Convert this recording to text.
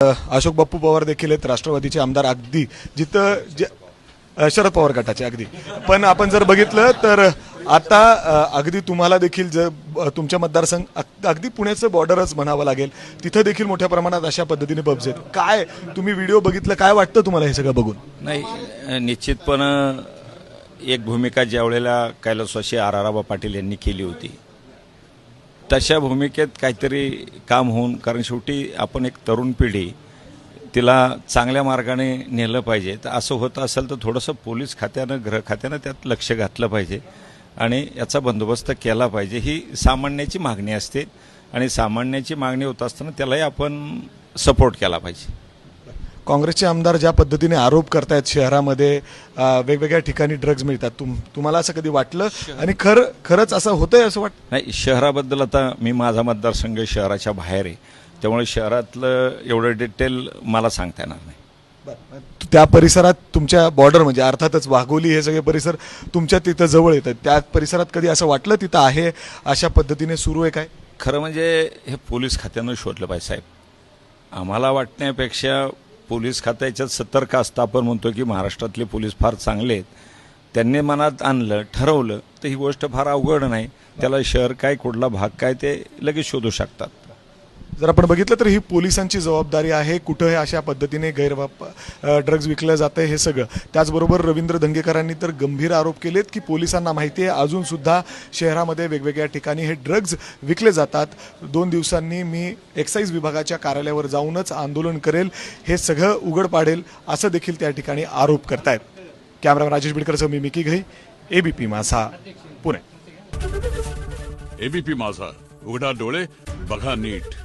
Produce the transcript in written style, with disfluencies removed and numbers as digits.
अशोक बाप्पू पवार देखील आहेत, राष्ट्रवादीचे आमदार, अगदी जिथं शरद पवार गटाचे अगदी. पण आपण जर बघितलं तर आता अगदी तुम्हाला देखील तुमच्या मतदारसंघ अगदी पुण्याचं बॉर्डरच म्हणावं लागेल, तिथं देखील मोठ्या प्रमाणात अशा पद्धतीने पब्स आहेत. काय तुम्ही व्हिडिओ बघितलं, काय वाटतं तुम्हाला हे सगळं बघून? नाही, निश्चितपणे एक भूमिका ज्या वेळेला कैलासवासी आराराबा पाटील यांनी केली होती तशा भूमिकेत काहीतरी काम होऊन, कारण शेवटी आपण एक तरुण पिढी तिला चांगल्या मार्गाने नेलं पाहिजे. तर असं होतं असेल तर थोडंसं पोलीस खात्यानं, गृह खात्यानं त्यात लक्ष घातलं पाहिजे आणि याचा बंदोबस्त केला पाहिजे. ही सामान्याची मागणी असते आणि सामान्याची मागणी होत असताना त्यालाही आपण सपोर्ट केला पाहिजे. काँग्रेसचे आमदार ज्या पद्धतीने आरोप करतायत शहरामध्ये वेगवेगळ्या ठिकाणी ड्रग्ज मिळतात, तुम्हाला असं कधी वाटलं आणि खरंच असं होतंय असं वाटतं? नाही, शहराबद्दल आता मी, माझा मतदारसंघ शहराच्या बाहेर आहे, त्यामुळे शहरातलं एवढं डिटेल मला सांगता येणार नाही. त्या परिसरात तुमच्या बॉर्डर म्हणजे अर्थातच वाघोली हे सगळे परिसर तुमच्या तिथं जवळ येतात, त्या परिसरात कधी असं वाटलं तिथं आहे अशा पद्धतीने सुरू आहे काय? खरं म्हणजे हे पोलीस खात्यानं शोधलं पाहिजे साहेब. आम्हाला वाटण्यापेक्षा पोलीस खात्याच्यात सतर्क असतं. आपण म्हणतो की महाराष्ट्रातले पोलीस फार चांगले आहेत, त्यांनी मनात आणलं, ठरवलं तर ही गोष्ट फार अवघड नाही. त्याला शहर काय, कुठला भाग काय ते लगेच शोधू शकतात. जर आपण बघितलं तर ही पोलिसांची जबाबदारी आहे, कुठं हे अशा पद्धतीने ड्रग्ज विकलं जातं हे सगळं. त्याचबरोबर रवींद्र धंगेकरांनी तर गंभीर आरोप केलेत की पोलिसांना माहिती आहे अजूनसुद्धा शहरामध्ये वेगवेगळ्या ठिकाणी हे ड्रग्ज विकले जातात. 2 दिवसांनी मी एक्साईज विभागाच्या कार्यालयावर जाऊनच आंदोलन करेल, हे सगळं उघड पाडेल असं देखील त्या ठिकाणी आरोप करतायत. कॅमेरामॅन राजेश बिडकरसह मी मिकी घई, एबीपी माझा, पुणे. एबीपी माझा, उघडा डोळे बघा नीट.